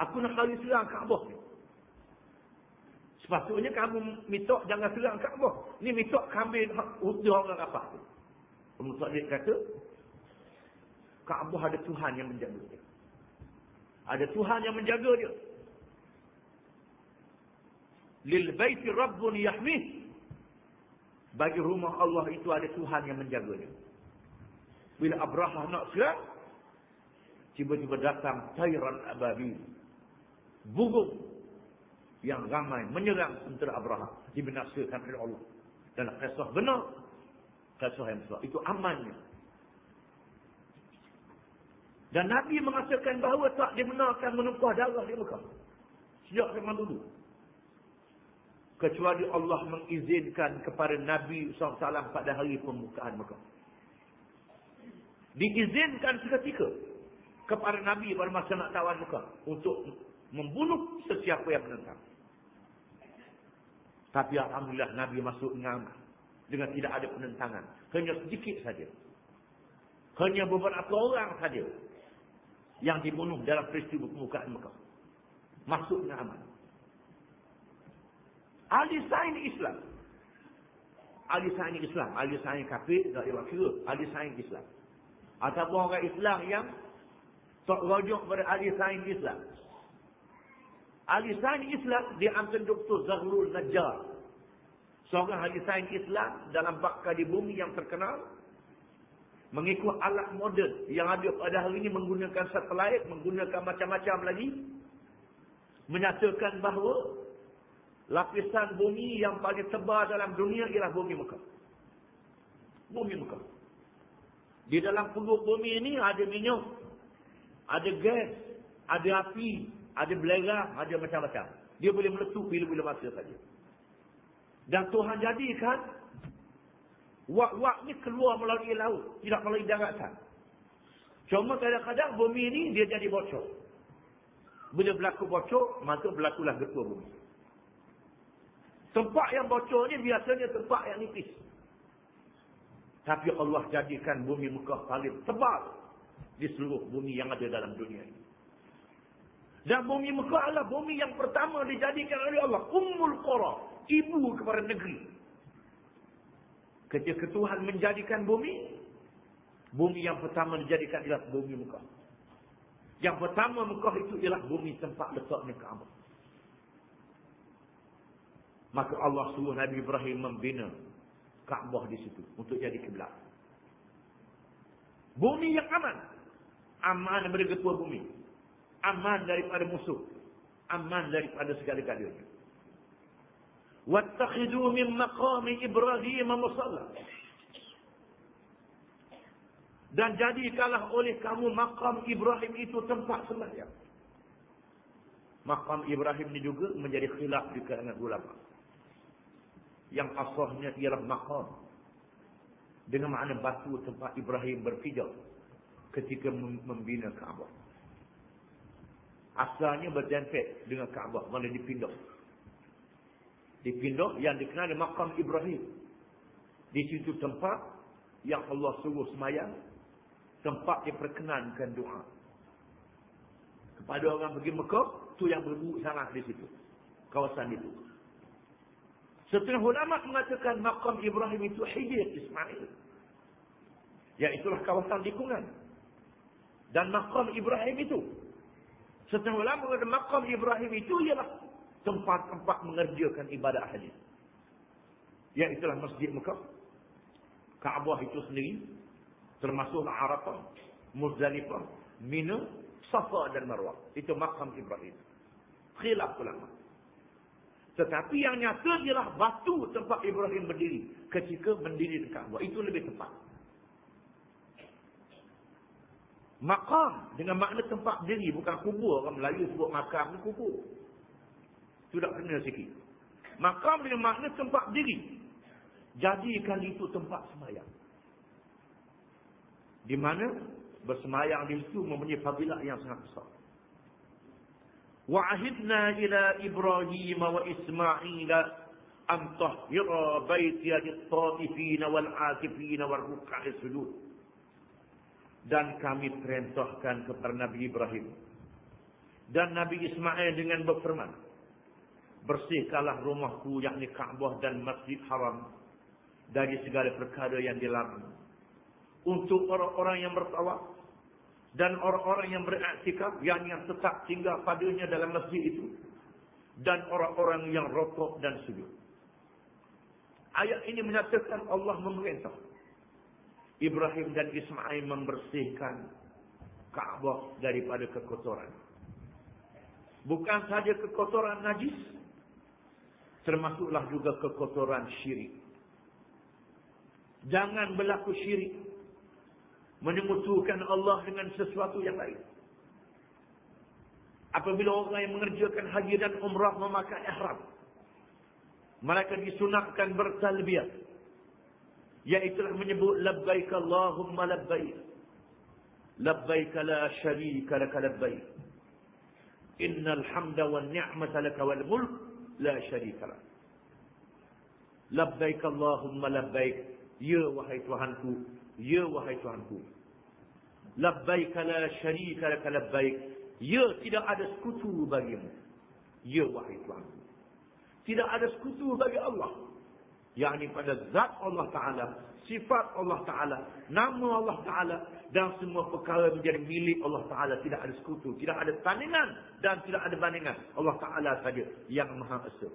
Aku nak kali serang Kaabah ni. Sepatutnya kamu minta jangan serang Kaabah. Ni minta kambing utur orang rapah tu. Muttalib kata, Kaabah ada Tuhan yang menjaga dia. Ada Tuhan yang menjaga dia. Lil baiti rabbun yahmih. Bagi rumah Allah itu ada Tuhan yang menjaganya. Bila Abrahah nak serang, tiba-tiba datang tayran ababil, burung yang ramai menyerang tentera Abrahah, dibinasakan oleh Allah. Dan kisah benar, kisah yang besar. Itu amannya. Dan Nabi mengatakan bahawa tak dibenarkan menumpah darah di Mekah sejak zaman dulu. Kecuali Allah mengizinkan kepada Nabi SAW pada hari pembukaan Mekah. Diizinkan seketika kepada Nabi pada masa nak tawan Mekah untuk membunuh sesiapa yang menentang. Tapi alhamdulillah Nabi masuk dengan tidak ada penentangan. Hanya sedikit saja. Hanya beberapa orang saja yang dibunuh dalam peristiwa pembukaan Mekah. Masuk dengan aman. Ahli sains Islam. Ahli sains Islam. Ahli sains kafir, tak ada kira. Ahli sains Islam. Ataupun orang Islam yang tak rujuk pada ahli sains Islam. Ahli sains Islam, dia antara Dr. Zahrul Najjar. Seorang ahli sains Islam dalam bab di bumi yang terkenal. Mengikut alat moden yang ada pada hari ini, menggunakan satelit, menggunakan macam-macam lagi. Menyatakan bahawa lapisan bumi yang paling tebal dalam dunia ialah bumi Mekah. Bumi Mekah. Di dalam perut bumi ini ada minyak, ada gas, ada api, ada belerang, ada macam-macam. Dia boleh meletup bila-bila masa saja. Dan Tuhan jadikan wak-wak ni keluar melalui laut, tidak melalui daratan. Cuma kadang-kadang bumi ini dia jadi bocor. Bila berlaku bocor, maka berlakulah gempa bumi. Tempat yang bocor ni biasanya tempat yang nipis. Tapi Allah jadikan bumi Mekah paling tebal di seluruh bumi yang ada dalam dunia ini. Dan bumi Mekah adalah bumi yang pertama dijadikan oleh Allah Ummul Qura, ibu kepada negeri. Ketika Tuhan menjadikan bumi yang pertama dijadikan ialah bumi Mekah. Yang pertama Mekah itu ialah bumi tempat letaknya Kaabah. Maka Allah suruh Nabi Ibrahim membina Kaabah di situ untuk jadi kiblat. Bumi yang aman. Aman daripada ketua bumi. Aman daripada musuh. Aman daripada segala-galanya. Wattakhidhu min maqami Ibrahim musalla. Dan jadikanlah oleh kamu makam Ibrahim itu tempat sembahyang. Makam Ibrahim ini juga menjadi khilaf di kalangan ulama. Yang asalnya ialah makam. Dengan makna batu tempat Ibrahim berpijak ketika membina Kaabah. Asalnya berdempet dengan Kaabah, mana dipindah. Dipindah yang dikenal dengan makam Ibrahim. Di situ tempat yang Allah suruh semayang. Tempat diperkenankan doa. Kepada orang pergi Mekah, tu yang berdua sangat di situ. Kawasan itu. Setengah ulama mengatakan makam Ibrahim itu Hijr Ismail. Iaitulah kawasan tikungan. Dan makam Ibrahim itu. Setengah ulama mengatakan makam Ibrahim itu ialah tempat-tempat mengerjakan ibadah haji. Iaitulah Masjid Mekah. Kaabah itu sendiri. Termasuk Arafah, Muzdalifah, Mina, Safa dan Marwah. Itu makam Ibrahim. Khilaf ulama. Tetapi yang nyata ialah batu tempat Ibrahim berdiri ketika mendiri di Kaabah. Itu lebih tepat. Makam dengan makna tempat diri, bukan kubur. Orang Melayu sebut makam ni kubur. Sudah kena sikit. Makam dengan makna tempat diri. Jadikan itu tempat sembahyang. Di mana bersemayang di situ mempunyai fadilah yang sangat besar. Wa'ahidna ila Ibrahim wa Ismail an tahhira baitiya lit-ta'ifin wal-'akifin war-ruk'a'is sujud. Dan kami perintahkan kepada Nabi Ibrahim dan Nabi Ismail dengan berfirman, bersihkanlah rumahku yakni Kaabah dan Masjid Haram dari segala perkara yang dilarang. Untuk orang-orang yang bertawaf dan orang-orang yang beriktikaf yang tetap tinggal padanya dalam masjid itu, dan orang-orang yang rokok dan sujud. Ayat ini menyatakan Allah memerintah Ibrahim dan Ismail membersihkan Kaabah daripada kekotoran. Bukan saja kekotoran najis, termasuklah juga kekotoran syirik. Jangan berlaku syirik, menyekutukan Allah dengan sesuatu yang lain. Apabila orang yang mengerjakan haji dan umrah memakai ihram, mereka disunatkan bertalbiyah, iaitu menyebut labbaik Allahumma labbaik, labbaik la syarika laka labbaik, innal hamda wan ni'mata laka wal mulk la syarika lak. Labbaik Allahumma labbaik, ya wahai Tuhanku, ya wahai Tuhanku. Labbaik la syarika laka labbaik, ya tidak ada sekutu bagimu, ya wahai Tuhanku. Tidak ada sekutu bagi Allah, yakni pada zat Allah Ta'ala, sifat Allah Ta'ala, nama Allah Ta'ala, dan semua perkara menjadi milik Allah Ta'ala. Tidak ada sekutu, tidak ada tandingan dan tidak ada bandingan. Allah Ta'ala saja yang Maha Esa.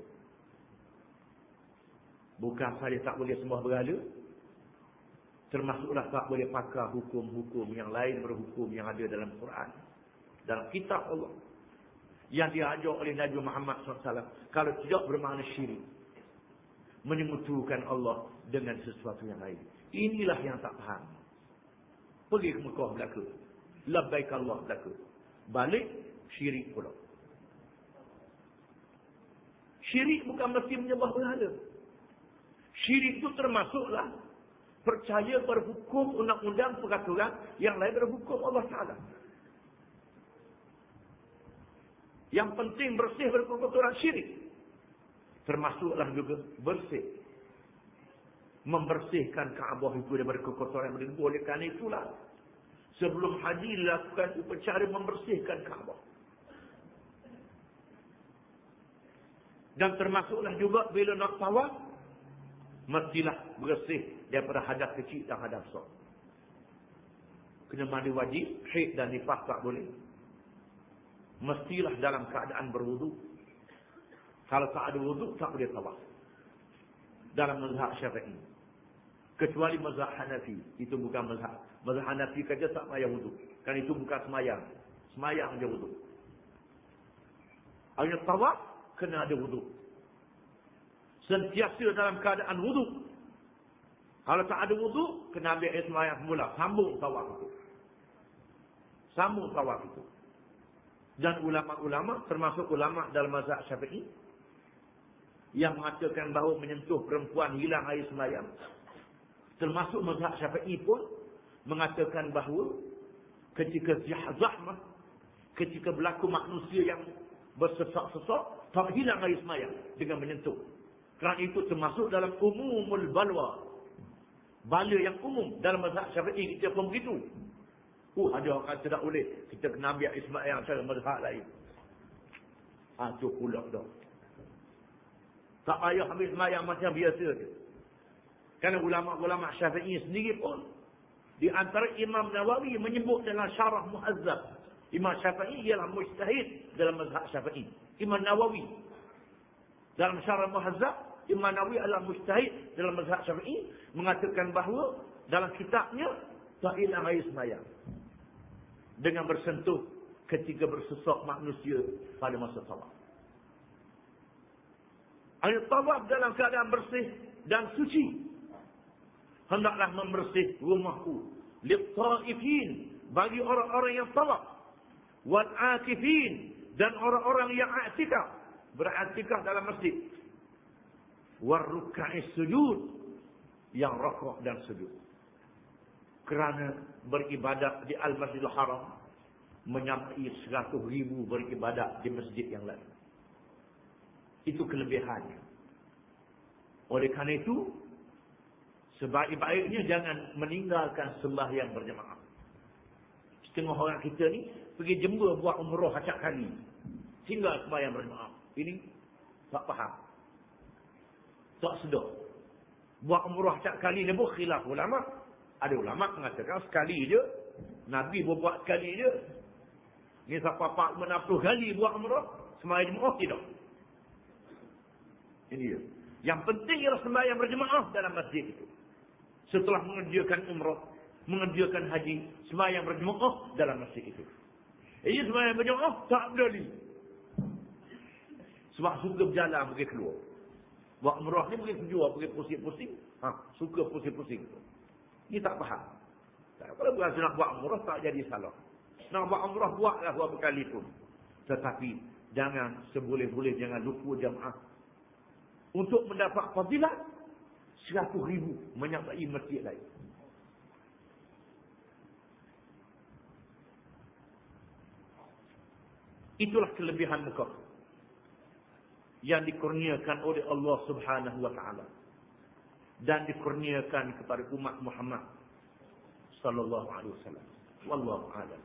Bukan saja tak boleh sembah berhala, termasuklah tak boleh pakai hukum-hukum yang lain berhukum yang ada dalam Quran, dalam kitab Allah, yang diajar oleh Nabi Muhammad SAW. Kalau tidak bermakna syirik, menyekutukan Allah dengan sesuatu yang lain. Inilah yang tak faham. Pergi ke Mekah belaka, labbaik Allah belaka, balik syirik pula. Syirik bukan mesti menyembah berhala. Syirik itu termasuklah percaya berhukum undang-undang peraturan yang lain berhukum Allah Ta'ala. Yang penting bersih dari kotoran syirik. Termasuklah juga bersih, membersihkan Kaabah itu daripada kekotoran yang berdiri. Oleh kerana itulah sebelum haji dilakukan upacara membersihkan Kaabah. Dan termasuklah juga bila nak tawaf, mestilah bersih daripada hadas kecil dan hadas besar. Kena mandi wajib, haid dan nifas tak boleh. mestilah dalam keadaan berwudu. Kalau tak ada wudu, tak boleh tawaf. Dalam mazhab Syafi'i. Kecuali mazhab Hanafi. Itu bukan mazhab. Mazhab Hanafi kerja tak payah wudu. Kan itu bukan semayang. Semayang je wudu. Ayat tawaf, kena ada wudu. Sentiasa dalam keadaan wudu. Kalau tak ada wudu, kena ambil air semayang semula. Sambung tawaf itu. Sambung tawaf itu. Dan ulama-ulama, termasuk ulama dalam mazhab Syafi'i, yang mengatakan bahawa menyentuh perempuan hilang air semayang. Termasuk mazhab Syafi'i pun mengatakan bahawa ketika zahmah, ketika berlaku manusia yang bersesak-sesak, tak hilang air semayang dengan menyentuh. Kerana itu termasuk dalam umumul balwa. Bala yang umum dalam mazhab Syafi'i kita pun begitu. Ada orang kata tak boleh. Kita kena ambil air semayang cara mazhab lain. Itu pula dah. Tak payah ambil semayang macam biasa je. Kerana ulama-ulama Syafi'i sendiri pun, di antara Imam Nawawi menyebut dalam Syarah Muhazzab, Imam Syafi'i ialah mujtahid dalam mazhab Syafi'i. Imam Nawawi dalam Syarah Muhazzab, Imam Nawawi adalah mujtahid dalam mazhab Syafi'i, mengatakan bahawa dalam kitabnya tak hilang air semayang dengan bersentuh ketika bersesak manusia pada masa tawaf. Air tawaf dalam keadaan bersih dan suci. Hendaklah membersih rumahku. Lit-ta'ifin, bagi orang-orang yang tawaf. Wal-akifin, dan orang-orang yang i'tikaf, beriktikaf dalam masjid. War-ruk'is sujud, yang rukuk dan sujud. Kerana beribadat di Al-Masjidil Haram menyampai 100,000 beribadat di masjid yang lain. Itu kelebihannya. Oleh kerana itu, sebaik-baiknya jangan meninggalkan sembahyang berjemaah. Setengah orang kita ni pergi Jember buat umrah acak kali, tinggal sembahyang berjemaah. Ini tak faham, tak sedar. Buat umrah acak kali ni pun khilaf ulama. Ada ulama mengatakan sekali je, Nabi berbuat sekali je. Ni siapa 40 kali buat umrah sembahyang jemaah, tidak. Ini dia. Yang penting ialah sembahyang berjemaah dalam masjid itu. Setelah mengerjakan umrah, mengerjakan haji, sembahyang berjemaah dalam masjid itu. Ini sembahyang berjemaah tak berdali. Sebab suka berjalan pergi keluar. Buat umrah ni pergi keluar, pergi pusing-pusing. Suka pusing-pusing. Ini tak faham. Kalau berasa nak buat umrah tak jadi salah. Nak buat umrah buatlah berapa kali pun. Tetapi jangan seboleh-boleh jangan lupa jemaah. Untuk mendapat fadilat 100,000 menyampai masjid lain. Itulah kelebihan Mekah yang dikurniakan oleh Allah Subhanahu wa taala dan dikurniakan kepada umat Muhammad sallallahu alaihi wasallam. Wallahu a'lam.